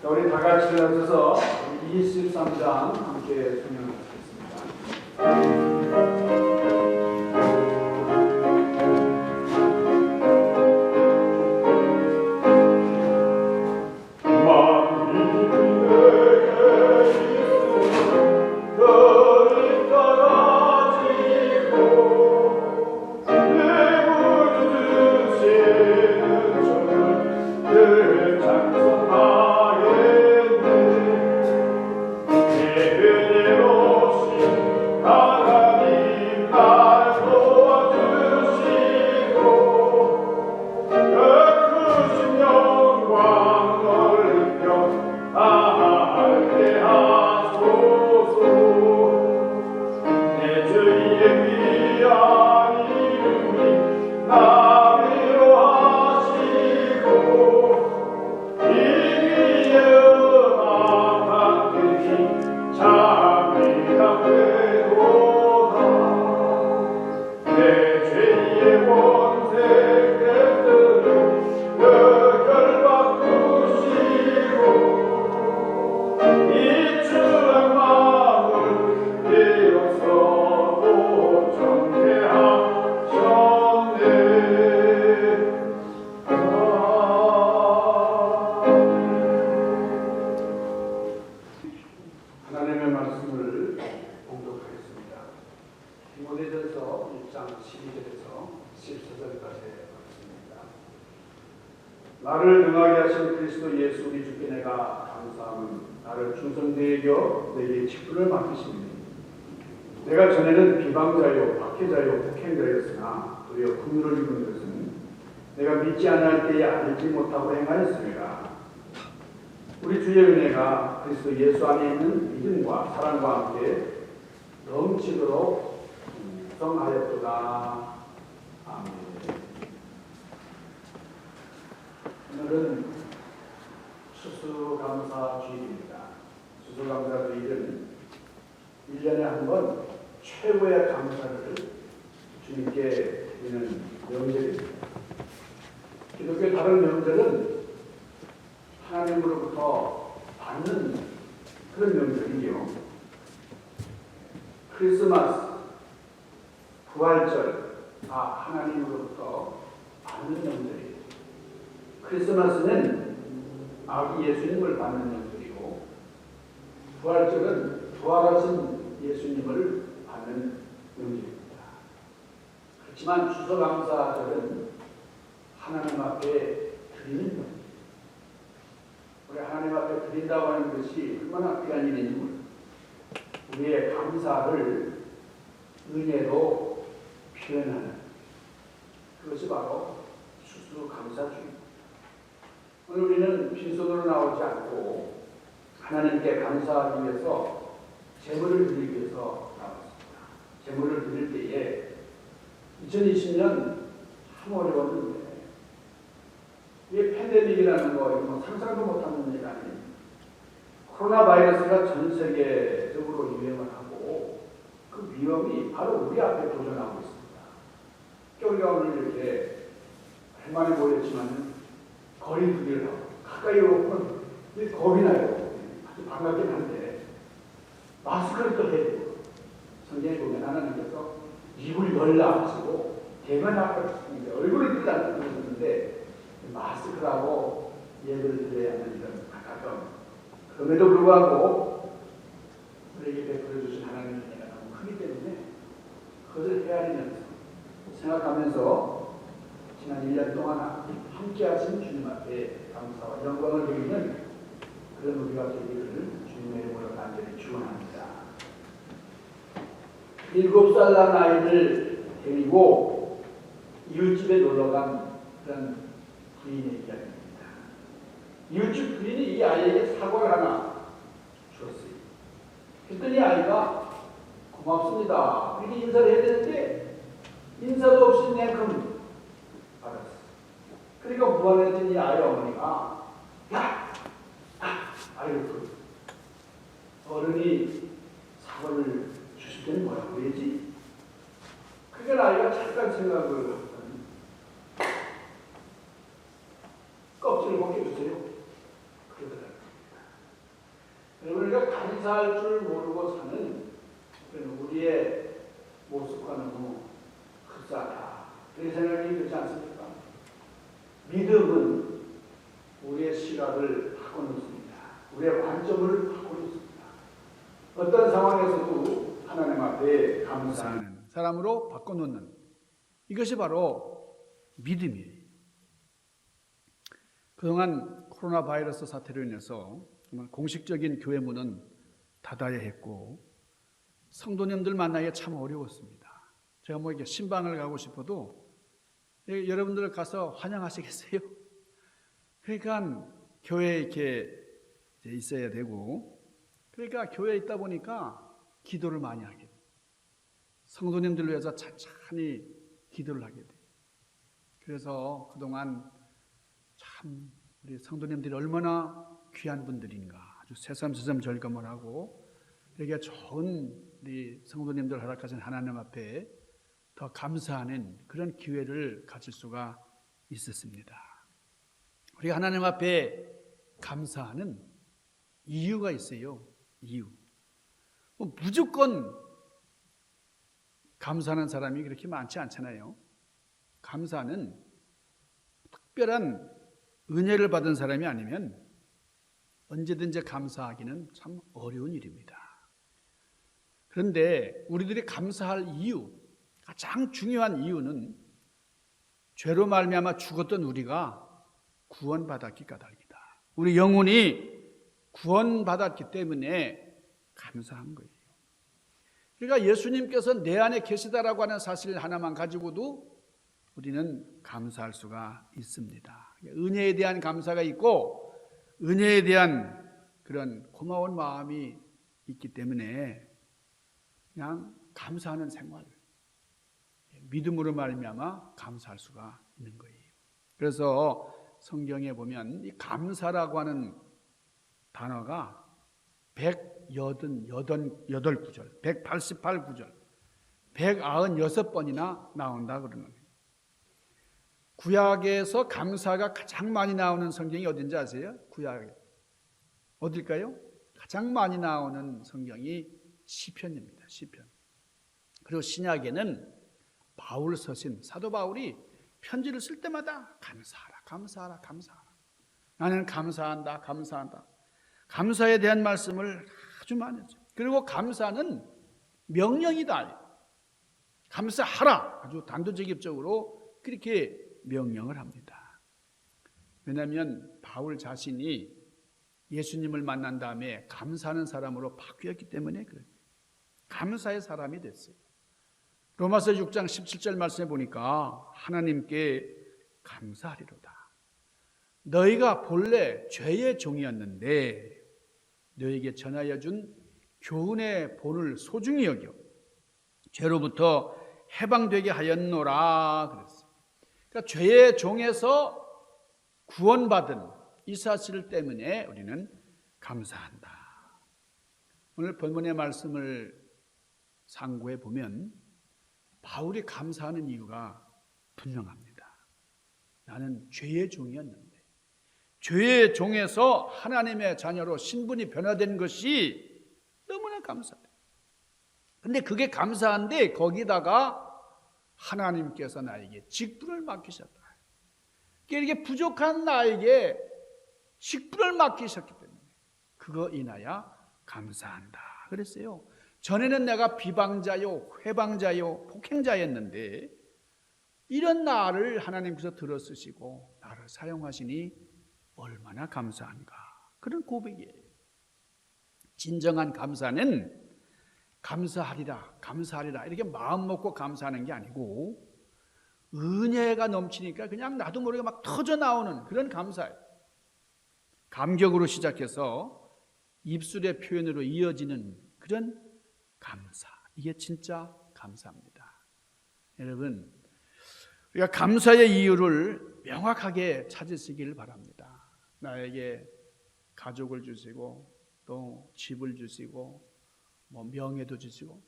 자, 우리 다 같이 일어서서 23장 함께 성령하겠습니다. 하나님의 말씀을 봉독하겠습니다. 디모데전서 1장 12절에서 14절까지 하겠습니다. 나를 능하게 하신 그리스도 예수 우리 주께 내가 감사함은 나를 충성되게 여겨 내게 직분을 맡기십니다. 내가 전에는 비방자요 박해자요 폭행자였으나 도리어 긍휼을 입은 것은 내가 믿지 않을 때에 알지 못하고 행하였습니다. 우리 주의 은혜가 그리스도 예수 안에 있는 믿음과 사랑과 함께 넘치도록 성하였도다. 아멘. 오늘은 추수감사 주일입니다. 추수감사 주일은 1년에 한 번 최고의 감사를 주님께 드리는 명절입니다. 기독교 다른 명절은 하나님으로부터 받는 그런 명절이요. 크리스마스, 부활절 다 하나님으로부터 받는 명절이에요. 크리스마스는 아기 예수님을 받는 명절이고, 부활절은 부활하신 예수님을 받는 명절입니다. 그렇지만 추수감사절은 하나님 앞에 드리는 명절. 우리 하나님 앞에 드린다고 하는 것이 얼마나 귀한 일인지 우리의 감사를 은혜로 표현하는 그것이 바로 추수감사주입니다. 오늘 우리는 빈손으로 나오지 않고 하나님께 감사하기 위해서 제물을 드리기 위해서 나왔습니다. 제물을 드릴 때에 2020년 참 어려웠는데 이게 팬데믹이라는 거 이거 상상도 못하는 일 아니에요. 코로나 바이러스가 전 세계적으로 유행을 하고 그 위험이 바로 우리 앞에 도전하고 있습니다. 우리가 오늘 이렇게 얼마나 모였지만 거리 두기를 하고 가까이 오면 겁이 나요. 아주 반갑긴 한데 마스크를 또 해야 되고 성경에 보면 하나님께서 입을 열라 하시고 대면 앞에 얼굴을 뜨지 않고 그러셨는데 마스크라고 예배를 드려야 하는 이런 가까움. 그럼에도 불구하고 우리에게 베풀어 주신 하나님의 은혜가 너무 크기 때문에 그것을 헤아리면서 생각하면서 지난 1년 동안 함께 하신 주님 앞에 감사와 영광을 드리는 그런 우리가 되기를 주님의 이름으로 간절히 축원합니다. 7살 난 아이를 데리고 이웃집에 놀러간 그런 부인의 이야기입니다. 이웃집 부인이 이 아이에게 사과를 하나 주었어요. 그랬더니 아이가 고맙습니다. 그렇게 인사를 해야 되는데 인사도 없이 냉큼 받았어요. 그러니까 무안해진 이 아이 어머니가 야! 아이고 어른이 사과를 주실 때는 뭐라고 해야지? 그러니까 아이가 잠깐 생각을 하더니 껍질을 벗겨주세요. 그러더라고요. 감사할 줄 모르고 사는 우리의 모습과 너무 흡사하다. 그런 생각이 들지 않습니까? 믿음은 우리의 시각을 바꿔놓습니다. 우리의 관점을 바꿔놓습니다. 어떤 상황에서도 하나님 앞에 감사하는 사람으로 바꿔놓는 이것이 바로 믿음이에요. 그동안 코로나 바이러스 사태로 인해서 정말 공식적인 교회 문은 닫아야 했고 성도님들 만나기가 참 어려웠습니다. 제가 뭐 이렇게 신방을 가고 싶어도 여러분들 가서 환영하시겠어요? 그러니까 교회에 이렇게 있어야 되고, 그러니까 교회에 있다 보니까 기도를 많이 하게 돼요. 성도님들을 위해서 찬찬히 기도를 하게 돼요. 그래서 그동안 참 우리 성도님들이 얼마나 귀한 분들인가, 아주 새삼스름 절감을 하고 되게 좋은 우리 성도님들 허락하신 하나님 앞에 더 감사하는 그런 기회를 가질 수가 있었습니다. 우리가 하나님 앞에 감사하는 이유가 있어요. 이유. 무조건 감사하는 사람이 그렇게 많지 않잖아요. 감사는 특별한 은혜를 받은 사람이 아니면 언제든지 감사하기는 참 어려운 일입니다. 그런데 우리들이 감사할 이유, 가장 중요한 이유는 죄로 말미암아 죽었던 우리가 구원받았기 까닭이다. 우리 영혼이 구원받았기 때문에 감사한 거예요. 그러니까 예수님께서 내 안에 계시다라고 하는 사실 하나만 가지고도 우리는 감사할 수가 있습니다. 은혜에 대한 감사가 있고 은혜에 대한 그런 고마운 마음이 있기 때문에 그냥 감사하는 생활, 믿음으로 말미암아 감사할 수가 있는 거예요. 그래서 성경에 보면 이 감사라고 하는 단어가 188구절, 188구절, 196번이나 나온다 그러는 거예요. 구약에서 감사가 가장 많이 나오는 성경이 어딘지 아세요? 구약에. 어딜까요? 가장 많이 나오는 성경이 시편입니다. 시편. 그리고 신약에는 바울 서신, 사도 바울이 편지를 쓸 때마다 감사하라, 감사하라, 감사하라. 나는 감사한다, 감사한다. 감사에 대한 말씀을 아주 많이 했죠. 그리고 감사는 명령이다. 감사하라. 아주 단도직입적으로 그렇게 명령을 합니다. 왜냐하면 바울 자신이 예수님을 만난 다음에 감사하는 사람으로 바뀌었기 때문에 그래요. 감사의 사람이 됐어요. 로마서 6장 17절 말씀에 보니까 하나님께 감사하리로다. 너희가 본래 죄의 종이었는데 너희에게 전하여 준 교훈의 본을 소중히 여겨 죄로부터 해방되게 하였노라 그랬어요. 그러니까 죄의 종에서 구원받은 이 사실 때문에 우리는 감사한다. 오늘 본문의 말씀을 상고해 보면 바울이 감사하는 이유가 분명합니다. 나는 죄의 종이었는데 죄의 종에서 하나님의 자녀로 신분이 변화된 것이 너무나 감사해요. 근데 그게 감사한데 거기다가 하나님께서 나에게 직분을 맡기셨다. 이게 부족한 나에게 직분을 맡기셨기 때문에 그거 인하여 감사한다 그랬어요. 전에는 내가 비방자요, 회방자요, 폭행자였는데 이런 나를 하나님께서 들어쓰시고 나를 사용하시니 얼마나 감사한가. 그런 고백이에요. 진정한 감사는 감사하리라, 감사하리라 이렇게 마음 먹고 감사하는 게 아니고 은혜가 넘치니까 그냥 나도 모르게 막 터져 나오는 그런 감사예요. 감격으로 시작해서 입술의 표현으로 이어지는 그런 감사. 이게 진짜 감사입니다. 여러분, 우리가 감사의 이유를 명확하게 찾으시길 바랍니다. 나에게 가족을 주시고 또 집을 주시고 뭐 명예도 주시고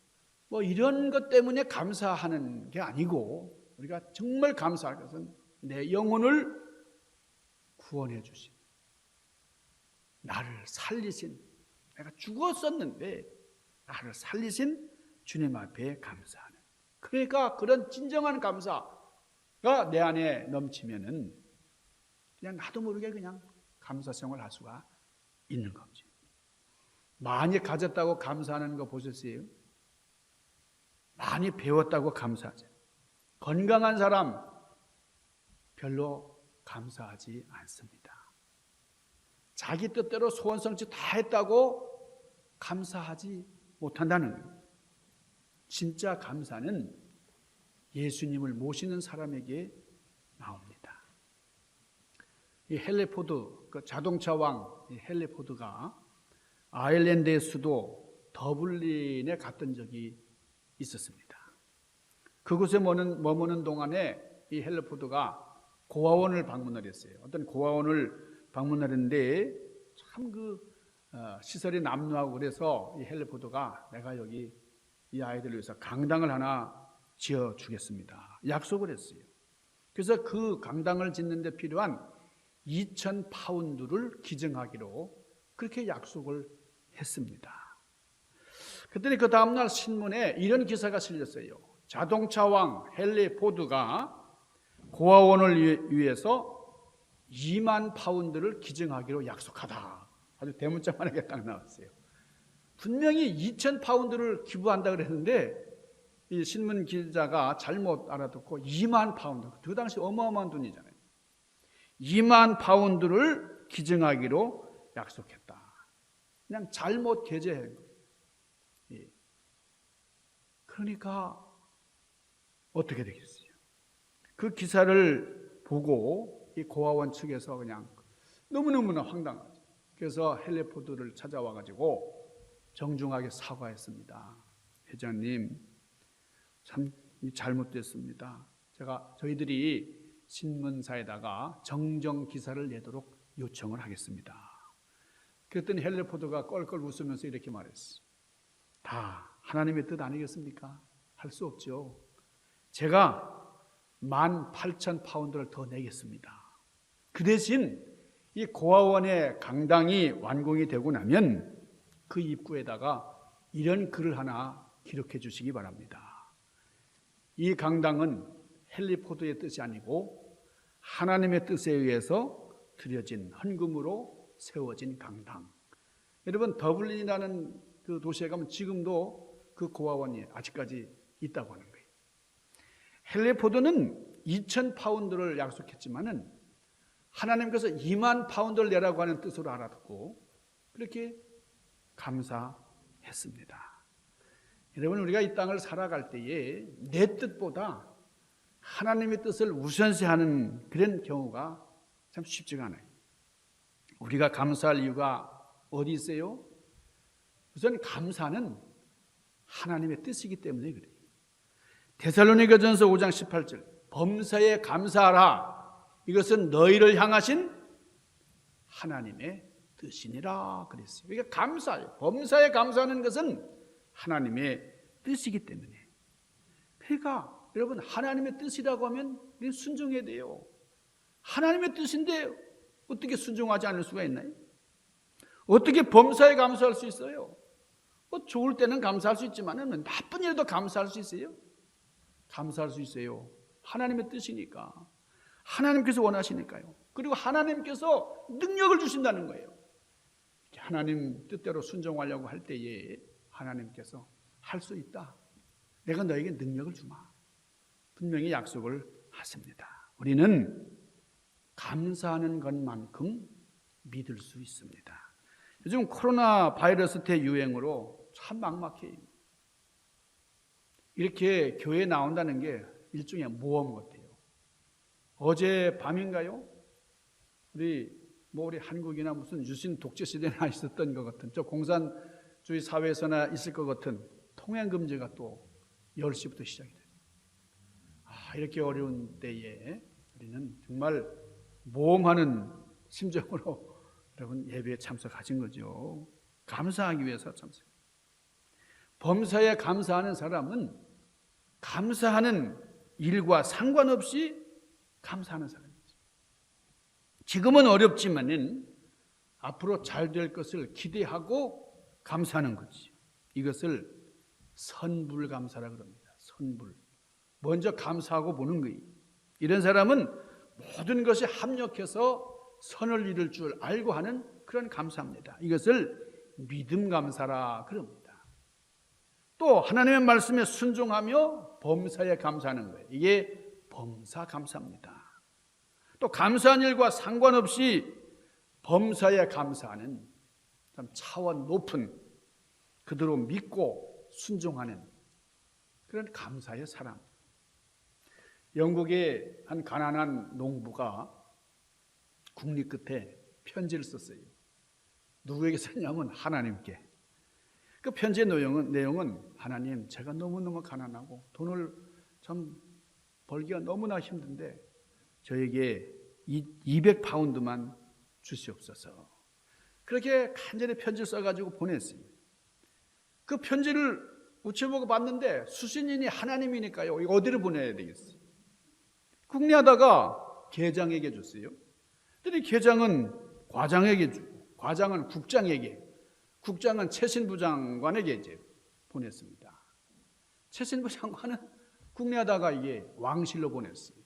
뭐 이런 것 때문에 감사하는 게 아니고 우리가 정말 감사할 것은 내 영혼을 구원해 주신 나를 살리신 내가 죽었었는데 나를 살리신 주님 앞에 감사하는. 그러니까 그런 진정한 감사가 내 안에 넘치면은 그냥 나도 모르게 그냥 감사 생활을 할 수가 있는 거지. 많이 가졌다고 감사하는 거 보셨어요? 많이 배웠다고 감사하죠. 건강한 사람 별로 감사하지 않습니다. 자기 뜻대로 소원 성취 다 했다고 감사하지 못한다는 거예요. 진짜 감사는 예수님을 모시는 사람에게 나옵니다. 이 헨리 포드, 그 자동차 왕 헨리 포드가 아일랜드의 수도 더블린에 갔던 적이 있었습니다. 그곳에 머무는 동안에 이 헨리 포드가 고아원을 방문을 했어요. 어떤 고아원을 방문하는데 참 시설이 남루하고 그래서 이 헨리 포드가 내가 여기 이 아이들을 위해서 강당을 하나 지어주겠습니다. 약속을 했어요. 그래서 그 강당을 짓는 데 필요한 2,000파운드를 기증하기로 그렇게 약속을 했습니다. 그랬더니 그 다음날 신문에 이런 기사가 실렸어요. 자동차 왕 헨리 포드가 고아원을 위해서 2만 파운드를 기증하기로 약속하다. 아주 대문짝만하게 딱 나왔어요. 분명히 2,000파운드를 기부한다 그랬는데 이 신문 기자가 잘못 알아듣고 2만 파운드, 그 당시 어마어마한 돈이잖아요. 2만 파운드를 기증하기로 약속했다. 그냥 잘못 게재한 거예요. 예. 그러니까 어떻게 되겠어요? 그 기사를 보고 이 고아원 측에서 그냥 너무너무나 황당하죠. 그래서 헨리 포드를 찾아와가지고 정중하게 사과했습니다. 회장님, 참 잘못됐습니다. 저희들이 신문사에다가 정정 기사를 내도록 요청을 하겠습니다. 그랬더니 헨리 포드가 껄껄 웃으면서 이렇게 말했어요. 다 하나님의 뜻 아니겠습니까? 할 수 없죠. 제가 18,000파운드를 더 내겠습니다. 그 대신 이 고아원의 강당이 완공이 되고 나면 그 입구에다가 이런 글을 하나 기록해 주시기 바랍니다. 이 강당은 헨리 포드의 뜻이 아니고 하나님의 뜻에 의해서 드려진 헌금으로 세워진 강당. 여러분 더블린이라는 그 도시에 가면 지금도 그 고아원이 아직까지 있다고 하는 거예요. 헨리 포드는 2,000파운드를 약속했지만은 하나님께서 2만 파운드를 내라고 하는 뜻으로 알아듣고 그렇게 감사했습니다. 여러분 우리가 이 땅을 살아갈 때에 내 뜻보다 하나님의 뜻을 우선시하는 그런 경우가 참 쉽지가 않아요. 우리가 감사할 이유가 어디 있어요? 우선 감사는 하나님의 뜻이기 때문에 그래요. 데살로니가전서 5장 18절 범사에 감사하라. 이것은 너희를 향하신 하나님의 뜻이니라 그랬어요. 그러니까 감사해요. 범사에 감사하는 것은 하나님의 뜻이기 때문에. 그러니까 여러분 하나님의 뜻이라고 하면 순종해야 돼요. 하나님의 뜻인데 어떻게 순종하지 않을 수가 있나요? 어떻게 범사에 감사할 수 있어요? 좋을 때는 감사할 수 있지만 나쁜 일에도 감사할 수 있어요? 감사할 수 있어요. 하나님의 뜻이니까. 하나님께서 원하시니까요. 그리고 하나님께서 능력을 주신다는 거예요. 하나님 뜻대로 순종하려고 할 때에 하나님께서 할 수 있다. 내가 너에게 능력을 주마. 분명히 약속을 하십니다. 우리는 감사하는 것만큼 믿을 수 있습니다. 요즘 코로나 바이러스 대유행으로 참 막막해요. 이렇게 교회에 나온다는 게 일종의 모험 같아요. 어제 밤인가요? 우리 한국이나 무슨 유신 독재 시대나 있었던 것 같은 저 공산주의 사회에서나 있을 것 같은 통행 금지가 또 10시부터 시작이 돼요. 이렇게 어려운 때에 우리는 정말 모험하는 심정으로 여러분 예배에 참석하신 거죠. 감사하기 위해서 참석. 범사에 감사하는 사람은 감사하는 일과 상관없이 감사하는 사람이죠. 지금은 어렵지만은 앞으로 잘 될 것을 기대하고 감사하는 거지. 이것을 선불감사라 그럽니다. 선불. 먼저 감사하고 보는 거예요. 이런 사람은 모든 것이 합력해서 선을 이룰 줄 알고 하는 그런 감사입니다. 이것을 믿음 감사라 그럽니다. 또 하나님의 말씀에 순종하며 범사에 감사하는 거예요. 이게 범사 감사입니다. 또 감사한 일과 상관없이 범사에 감사하는 참 차원 높은 그대로 믿고 순종하는 그런 감사의 사람. 영국의 한 가난한 농부가 국리 끝에 편지를 썼어요. 누구에게 썼냐면 하나님께. 그 편지의 내용은 하나님, 제가 너무너무 가난하고 돈을 참 벌기가 너무나 힘든데 저에게 200파운드만 주시옵소서. 그렇게 간절히 편지를 써가지고 보냈어요. 그 편지를 우체부가 봤는데 수신인이 하나님이니까요. 이거 어디로 보내야 되겠어요? 궁리하다가 계장에게 줬어요. 그랬더니 계장은 과장에게 주고, 과장은 국장에게, 국장은 최신부 장관에게 이제 보냈습니다. 최신부 장관은 궁리하다가 이게 왕실로 보냈어요.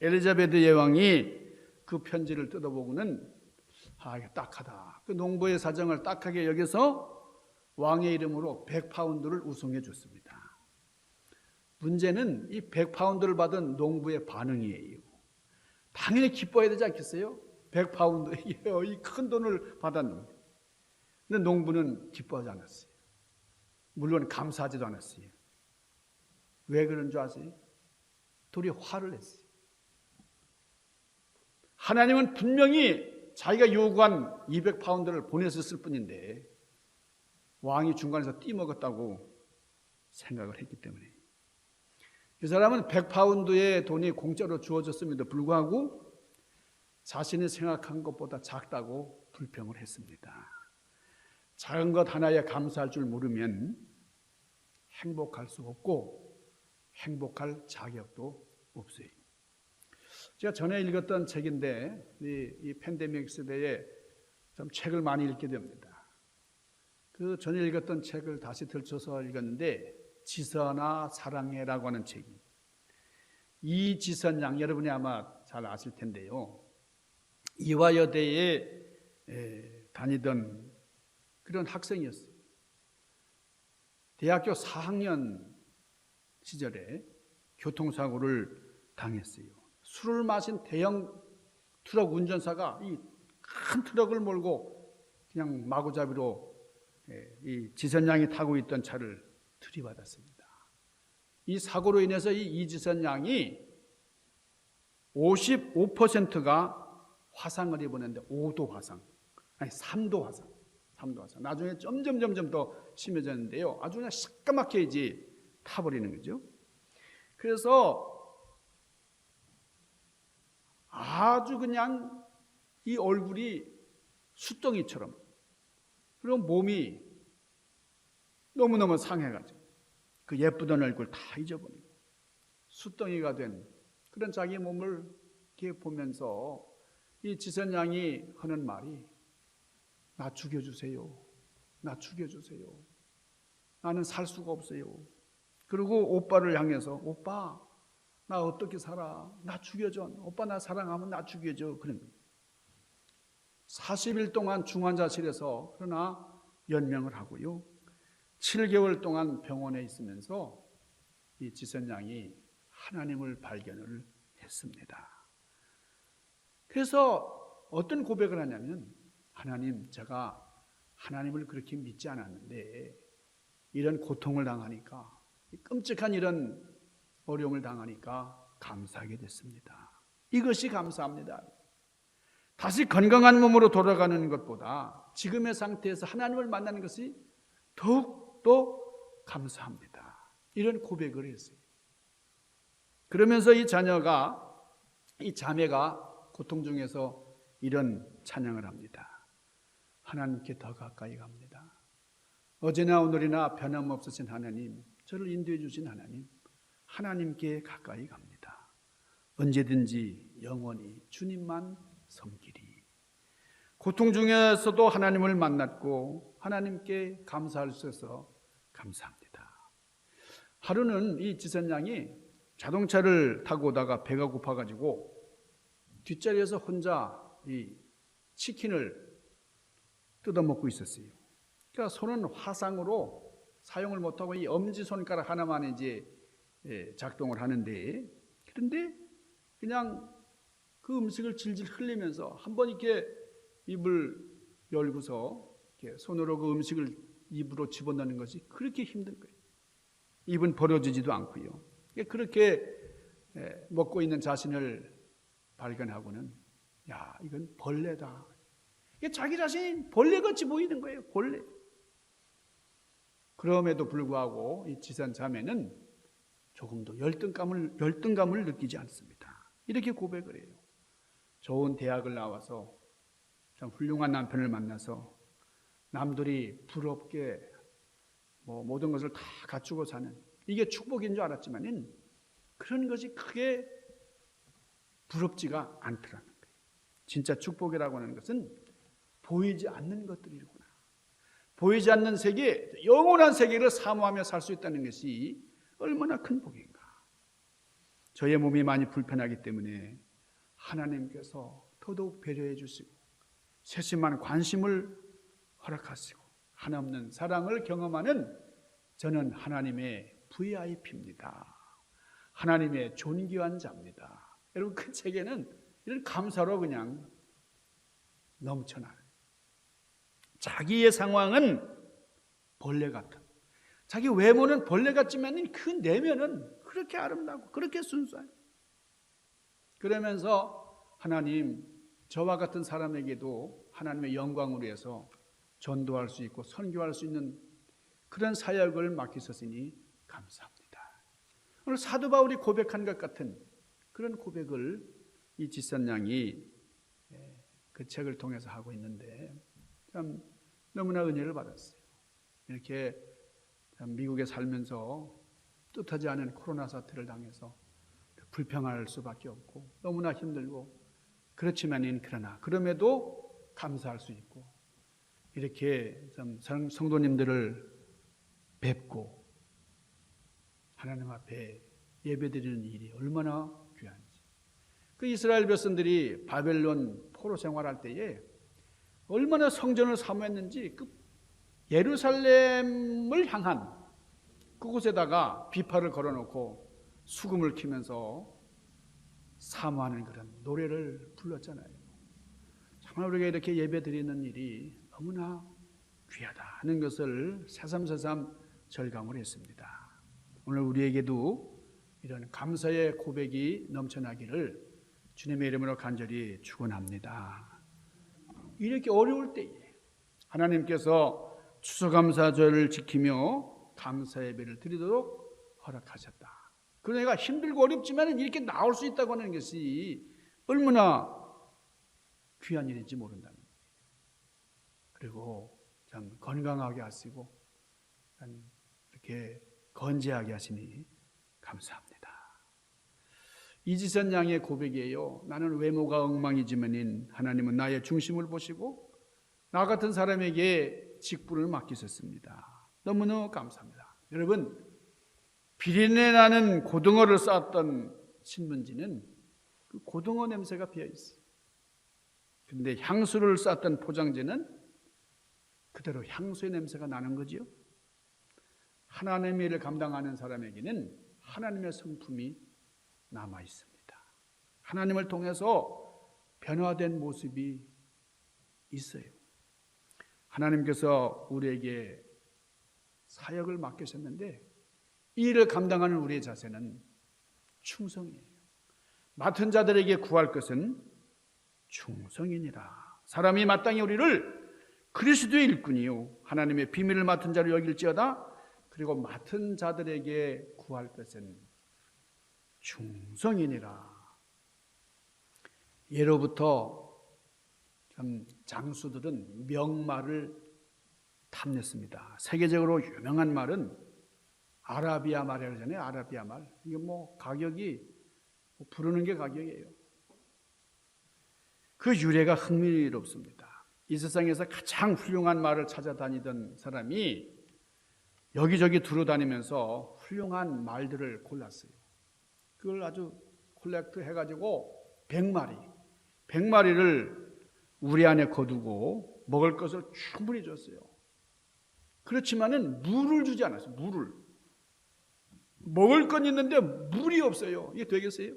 엘리자베트 여왕이 그 편지를 뜯어보고는 이게 딱하다. 그 농부의 사정을 딱하게 여겨서 왕의 이름으로 100파운드를 우송해 줬습니다. 문제는 이 100파운드를 받은 농부의 반응이에요. 당연히 기뻐해야 되지 않겠어요? 100파운드, 이 큰 돈을 받았는데. 근데 농부는 기뻐하지 않았어요. 물론 감사하지도 않았어요. 왜 그런 줄 아세요? 둘이 화를 냈어요. 하나님은 분명히 자기가 요구한 200파운드를 보냈었을 뿐인데 왕이 중간에서 띠먹었다고 생각을 했기 때문에 이 사람은 100파운드의 돈이 공짜로 주어졌음에도 불구하고 자신이 생각한 것보다 작다고 불평을 했습니다. 작은 것 하나에 감사할 줄 모르면 행복할 수 없고 행복할 자격도 없어요. 제가 전에 읽었던 책인데 이 팬데믹 시대에 좀 책을 많이 읽게 됩니다. 그 전에 읽었던 책을 다시 들춰서 읽었는데 지선아 사랑해라고 하는 책이 이지선 양 여러분이 아마 잘 아실 텐데요. 이화여대에 다니던 그런 학생이었어요. 대학교 4학년 시절에 교통사고를 당했어요. 술을 마신 대형 트럭 운전사가 이 큰 트럭을 몰고 그냥 마구잡이로 이 지선 양이 타고 있던 차를 들이받았습니다. 이 사고로 인해서 이 이지선 양이 55%가 화상을 입었는데 5도 화상, 아니 3도 화상, 3도 화상. 나중에 점점 더 심해졌는데요. 아주 그냥 시까맣게 이제 타버리는 거죠. 그래서 아주 그냥 이 얼굴이 숫덩이처럼 그리고 몸이 너무너무 상해가지고 그 예쁘던 얼굴 다 잊어버리고 숫덩이가 된 그런 자기 몸을 이렇게 보면서 이 지선 양이 하는 말이 나 죽여주세요. 나 죽여주세요. 나는 살 수가 없어요. 그리고 오빠를 향해서 오빠 나 어떻게 살아? 나 죽여줘. 오빠 나 사랑하면 나 죽여줘. 그런 거예요. 40일 동안 중환자실에서 그러나 연명을 하고요. 7개월 동안 병원에 있으면서 이 지선 양이 하나님을 발견을 했습니다. 그래서 어떤 고백을 하냐면 하나님 제가 하나님을 그렇게 믿지 않았는데 이런 고통을 당하니까 끔찍한 이런 어려움을 당하니까 감사하게 됐습니다. 이것이 감사합니다. 다시 건강한 몸으로 돌아가는 것보다 지금의 상태에서 하나님을 만나는 것이 더욱더 감사합니다. 이런 고백을 했어요. 그러면서 이 자매가 고통 중에서 이런 찬양을 합니다. 하나님께 더 가까이 갑니다. 어제나 오늘이나 변함없으신 하나님, 저를 인도해 주신 하나님, 하나님께 가까이 갑니다. 언제든지 영원히 주님만 섬기리. 고통 중에서도 하나님을 만났고 하나님께 감사할 수 있어서 감사합니다. 하루는 이 지선양이 자동차를 타고 오다가 배가 고파가지고 뒷자리에서 혼자 이 치킨을 뜯어먹고 있었어요. 그러니까 손은 화상으로 사용을 못하고 이 엄지손가락 하나만 이제 작동을 하는데, 그런데 그냥 그 음식을 질질 흘리면서 한번 이렇게 입을 열고서 이렇게 손으로 그 음식을 입으로 집어넣는 것이 그렇게 힘든 거예요. 입은 벌어지지도 않고요. 그렇게 먹고 있는 자신을 발견하고는 야, 이건 벌레다. 자기 자신이 벌레같이 보이는 거예요. 벌레. 그럼에도 불구하고 이 지산 자매는 조금도 열등감을 느끼지 않습니다. 이렇게 고백을 해요. 좋은 대학을 나와서 참 훌륭한 남편을 만나서 남들이 부럽게 모든 것을 다 갖추고 사는, 이게 축복인 줄 알았지만은 그런 것이 크게 부럽지가 않더라는 거예요. 진짜 축복이라고 하는 것은 보이지 않는 것들이구나. 보이지 않는 세계, 영원한 세계를 사모하며 살 수 있다는 것이 얼마나 큰 복인가. 저의 몸이 많이 불편하기 때문에 하나님께서 더더욱 배려해 주시고 세심한 관심을 허락하시고 한없는 사랑을 경험하는 저는 하나님의 VIP입니다. 하나님의 존귀한 자입니다. 여러분, 그 책에는 이런 감사로 그냥 넘쳐나요. 자기의 상황은 벌레 같은, 자기 외모는 벌레 같지만 그 내면은 그렇게 아름다고 그렇게 순수해요. 그러면서 하나님, 저와 같은 사람에게도 하나님의 영광을 위해서 전도할 수 있고 선교할 수 있는 그런 사역을 맡기셨으니 감사합니다. 오늘 사도 바울이 고백한 것 같은 그런 고백을 이 지선양이 그 책을 통해서 하고 있는데 참 너무나 은혜를 받았어요. 이렇게 참 미국에 살면서 뜻하지 않은 코로나 사태를 당해서 불평할 수밖에 없고 너무나 힘들고, 그렇지만 그러나 그럼에도 감사할 수 있고 이렇게 참 성도님들을 뵙고 하나님 앞에 예배드리는 일이 얼마나 귀한지. 그 이스라엘 백성들이 바벨론 포로 생활할 때에 얼마나 성전을 사모했는지 그 예루살렘을 향한 그곳에다가 비파를 걸어놓고 수금을 키면서 사모하는 그런 노래를 불렀잖아요. 정말 우리가 이렇게 예배드리는 일이 너무나 귀하다 하는 것을 새삼새삼 절감을 했습니다. 오늘 우리에게도 이런 감사의 고백이 넘쳐나기를 주님의 이름으로 간절히 축원합니다. 이렇게 어려울 때에 하나님께서 추수감사절을 지키며 감사 예배를 드리도록 허락하셨다. 그러니까 힘들고 어렵지만 이렇게 나올 수 있다고 하는 것이 얼마나 귀한 일인지 모른다는 거예요. 그리고 참 건강하게 하시고 이렇게 건재하게 하시니 감사합니다. 이지선 양의 고백이에요. 나는 외모가 엉망이지만 하나님은 나의 중심을 보시고 나 같은 사람에게 직분을 맡기셨습니다. 너무너무 감사합니다. 여러분, 비린내 나는 고등어를 쌌던 신문지는 그 고등어 냄새가 배어있어요. 그런데 향수를 쌌던 포장지는 그대로 향수의 냄새가 나는 거지요. 하나님의 일을 감당하는 사람에게는 하나님의 성품이 남아 있습니다. 하나님을 통해서 변화된 모습이 있어요. 하나님께서 우리에게 사역을 맡기셨는데 이 일을 감당하는 우리의 자세는 충성이에요. 맡은 자들에게 구할 것은 충성이니라. 사람이 마땅히 우리를 그리스도의 일꾼이요 하나님의 비밀을 맡은 자로 여길지어다. 그리고 맡은 자들에게 구할 것은 충성이니라. 예로부터 참 장수들은 명말을 탐냈습니다. 세계적으로 유명한 말은 아라비아 말이라고 하잖아요. 아라비아 말. 이게 가격이 부르는 게 가격이에요. 그 유래가 흥미롭습니다. 이 세상에서 가장 훌륭한 말을 찾아다니던 사람이 여기저기 두루다니면서 훌륭한 말들을 골랐어요. 그걸 아주 콜렉트 해가지고 100마리를 우리 안에 거두고 먹을 것을 충분히 줬어요. 그렇지만은 물을 주지 않았어요. 물을. 먹을 건 있는데 물이 없어요. 이게 되겠어요?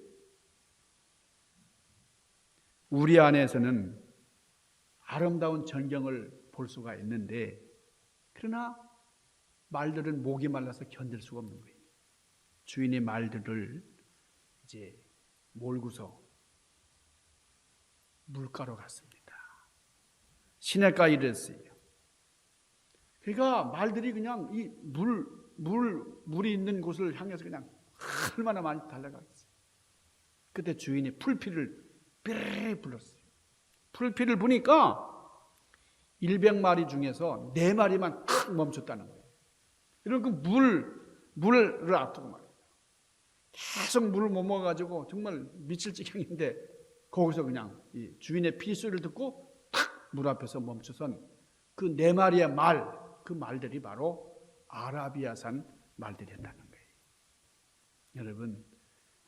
우리 안에서는 아름다운 전경을 볼 수가 있는데, 그러나 말들은 목이 말라서 견딜 수가 없는 거예요. 주인의 말들을 이제 몰고서 물가로 갔습니다. 시냇가에 이르렀어요. 그러니까 말들이 그냥 이 물이 있는 곳을 향해서 그냥 얼마나 많이 달려가겠어요. 그때 주인이 풀피를 삐르르 불렀어요. 풀피를 부니까 100마리 중에서 4마리만 딱 멈췄다는 거예요. 이런 그 물을 앞두고 말이에요. 계속 물을 못 먹어가지고 정말 미칠 지경인데 거기서 그냥 이 주인의 피소리를 듣고 탁 물 앞에서 멈춰선 그 4마리의 그 말들이 바로 아라비아산 말들이었다는 거예요. 여러분,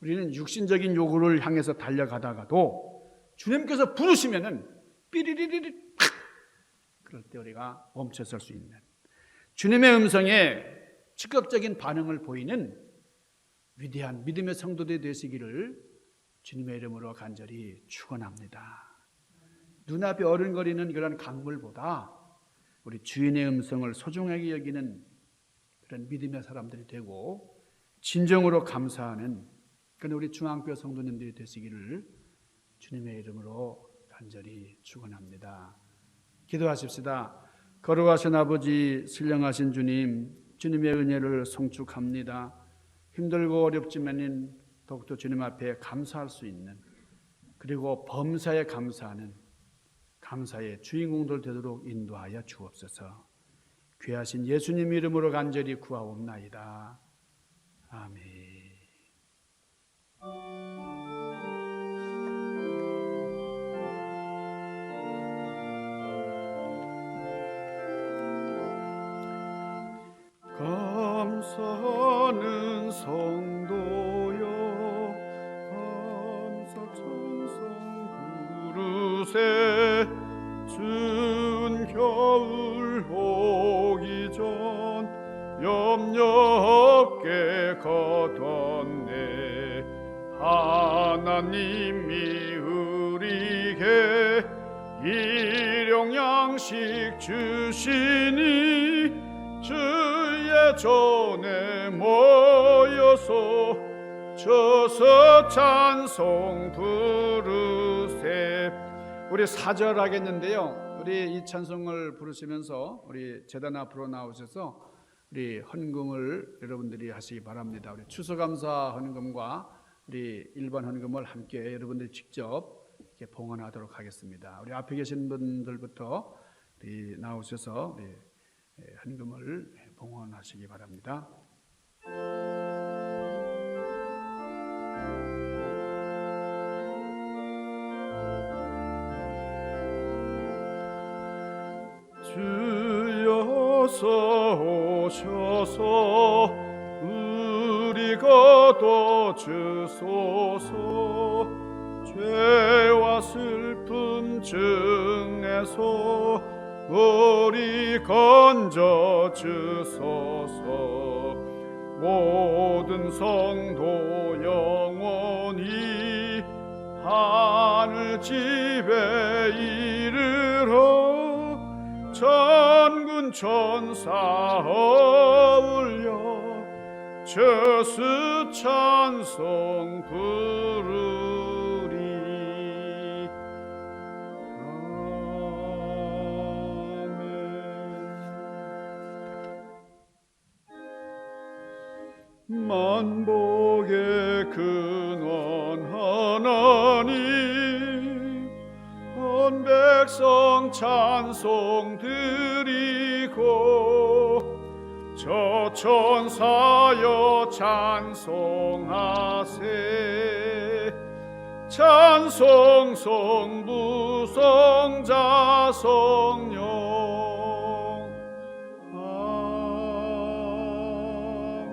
우리는 육신적인 요구를 향해서 달려가다가도 주님께서 부르시면은 삐리리리리 탁 그럴 때 우리가 멈춰설 수 있는, 주님의 음성에 즉각적인 반응을 보이는 위대한 믿음의 성도들이 되시기를 주님의 이름으로 간절히 축원합니다. 눈앞에 어른거리는 그런 강물보다 우리 주인의 음성을 소중하게 여기는 그런 믿음의 사람들이 되고 진정으로 감사하는 그런 우리 중앙교회 성도님들이 되시기를 주님의 이름으로 간절히 축원합니다. 기도하십시다. 거룩하신 아버지, 신령하신 주님, 주님의 은혜를 송축합니다. 힘들고 어렵지만 더욱더 주님 앞에 감사할 수 있는, 그리고 범사에 감사하는 감사의 주인공들 되도록 인도하여 주옵소서. 귀하신 예수님 이름으로 간절히 구하옵나이다. 아멘. 감사하는 성도여 감사 천성 부르세. 추운 겨울 오기 전 염려 없게 걷었네. 하나님이 우리에게 일용 양식 주시니 주의 전에 모여서 저서 찬송 부르세. 우리 4절 하겠는데요, 우리 이 찬송을 부르시면서 우리 제단 앞으로 나오셔서 우리 헌금을 여러분들이 하시기 바랍니다. 우리 추수감사 헌금과 우리 일반 헌금을 함께 여러분들이 직접 이렇게 봉헌하도록 하겠습니다. 우리 앞에 계신 분들부터 우리 나오셔서 우리 헌금을 봉헌하시기 바랍니다. 주여서 오셔서 우리가 도와주소서. 죄와 슬픔 중에서 우리 건져 주소서. 모든 성도 영원히 하늘 집에 이르러 천군 천사 어울려 저수 찬송 부르리. 아멘. 만복의 근원 하나님, 온 백성 찬송 드리고 저 천사여 찬송하세. 찬송 성부 성자 성령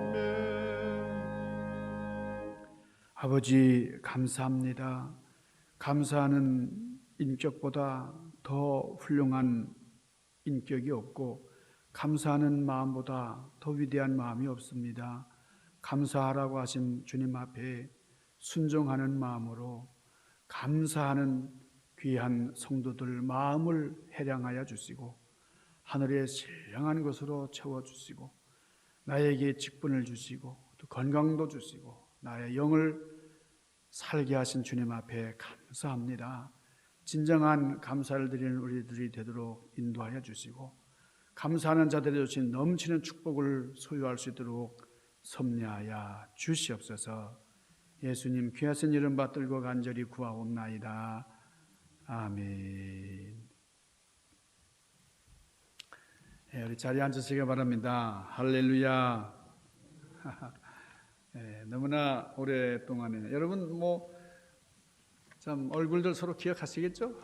아멘. 아버지 감사합니다. 감사하는 인격보다 더 훌륭한 인격이 없고 감사하는 마음보다 더 위대한 마음이 없습니다. 감사하라고 하신 주님 앞에 순종하는 마음으로 감사하는 귀한 성도들 마음을 해량하여 주시고 하늘의 신령한 것으로 채워주시고 나에게 직분을 주시고 또 건강도 주시고 나의 영을 살게 하신 주님 앞에 감사합니다. 진정한 감사를 드리는 우리들이 되도록 인도하여 주시고 감사하는 자들이 주신 넘치는 축복을 소유할 수 있도록 섭리하여 주시옵소서. 예수님 귀하신 이름 받들고 간절히 구하옵나이다. 아멘. 우리 자리에 앉으시기 바랍니다. 할렐루야. 너무나 오랫동안에 여러분 참 얼굴들 서로 기억하시겠죠?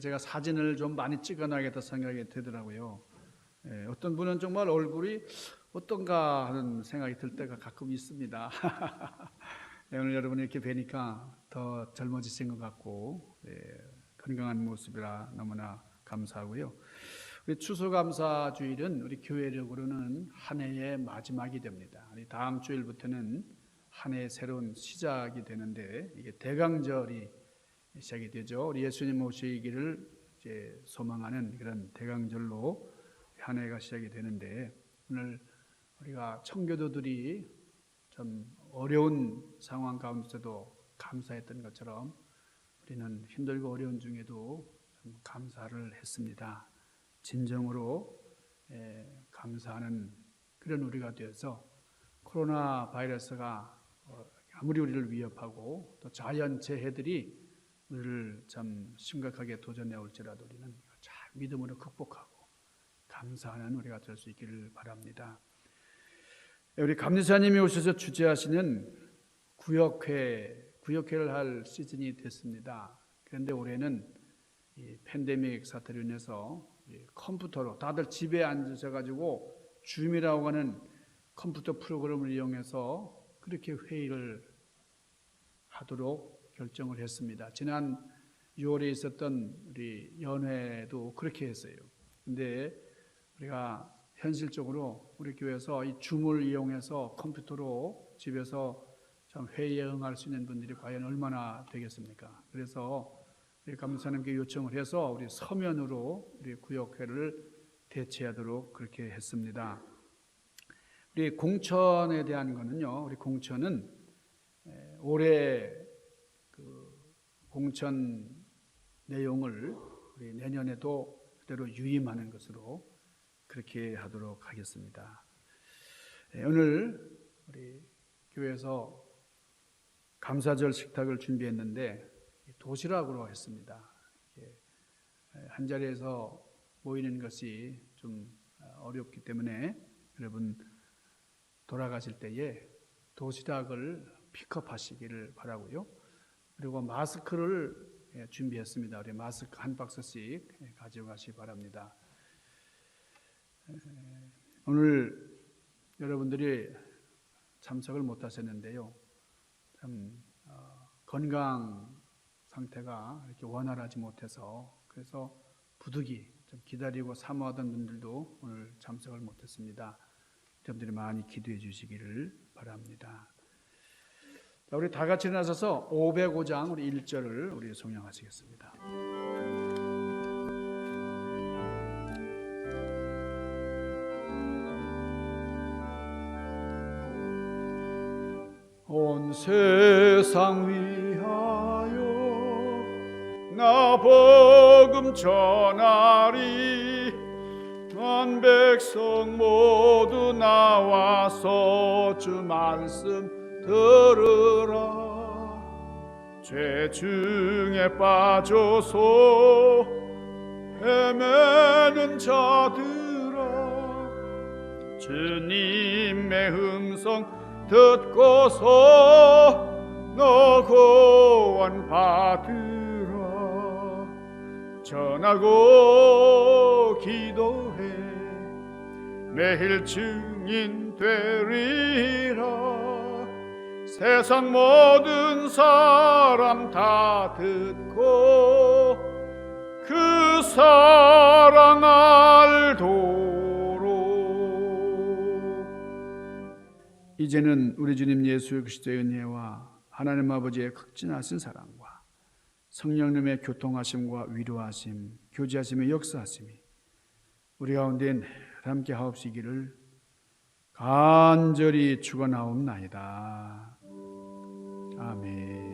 제가 사진을 좀 많이 찍어놔야겠다 생각이 되더라고요. 어떤 분은 정말 얼굴이 어떤가 하는 생각이 들 때가 가끔 있습니다. 오늘 여러분 이렇게 뵈니까 더 젊어지신 것 같고 건강한 모습이라 너무나 감사하고요. 우리 추수감사주일은 우리 교회력으로는 한 해의 마지막이 됩니다. 다음 주일부터는 한 해의 새로운 시작이 되는데 이게 대강절이 시작이 되죠. 우리 예수님 오시기를 이제 소망하는 그런 대강절로 한 해가 시작이 되는데 오늘 우리가 청교도들이 좀 어려운 상황 가운데서도 감사했던 것처럼 우리는 힘들고 어려운 중에도 좀 감사를 했습니다. 진정으로 감사하는 그런 우리가 되어서 코로나 바이러스가 아무리 우리를 위협하고 또 자연재해들이 우리를 참 심각하게 도전해 올지라도 우리는 잘 믿음으로 극복하고 감사하는 우리가 될 수 있기를 바랍니다. 우리 감리사님이 오셔서 주재하시는 구역회를 할 시즌이 됐습니다. 그런데 올해는 이 팬데믹 사태로 인해서 컴퓨터로 다들 집에 앉으셔가지고 줌이라고 하는 컴퓨터 프로그램을 이용해서 그렇게 회의를 하도록 결정을 했습니다. 지난 6월에 있었던 우리 연회도 그렇게 했어요. 근데 우리가 현실적으로 우리 교회에서 이 줌을 이용해서 컴퓨터로 집에서 좀 회의에 응할 수 있는 분들이 과연 얼마나 되겠습니까? 그래서 우리 감사님께 요청을 해서 우리 서면으로 우리 구역회를 대체하도록 그렇게 했습니다. 우리 공천에 대한 거는요. 우리 공천은 올해 그 공천 내용을 우리 내년에도 그대로 유임하는 것으로 그렇게 하도록 하겠습니다. 오늘 우리 교회에서 감사절 식탁을 준비했는데 도시락으로 했습니다. 한 자리에서 모이는 것이 좀 어렵기 때문에 여러분 돌아가실 때에 도시락을 픽업하시기를 바라고요. 그리고 마스크를 준비했습니다. 우리 마스크 한 박스씩 가지고 가시기 바랍니다. 오늘 여러분들이 참석을 못 하셨는데요. 참 건강 상태가 이렇게 원활하지 못해서 그래서 부득이 좀 기다리고 사모하던 분들도 오늘 참석을 못했습니다. 여러분들이 많이 기도해 주시기를 바랍니다. 자, 우리 다 같이 일어나셔서 505장 우리 1절을 우리 송영하시겠습니다. 온 세상 위하여 나 복음 전하리 온 백성 모두 나와서 주 말씀 들으라 죄 중에 빠져서 헤매는 자들아 주님의 음성 듣고서 너 구원 받으라 전하고 기도해 매일 증인 되리라 세상 모든 사람 다 듣고 그 사랑 알도록 이제는 우리 주님 예수 그리스도의 은혜와 하나님 아버지의 극진하신 사랑과 성령님의 교통하심과 위로하심, 교제하심의 역사하심이 우리 가운데 늘 함께 하옵시기를 간절히 축원하옵나이다. 아멘.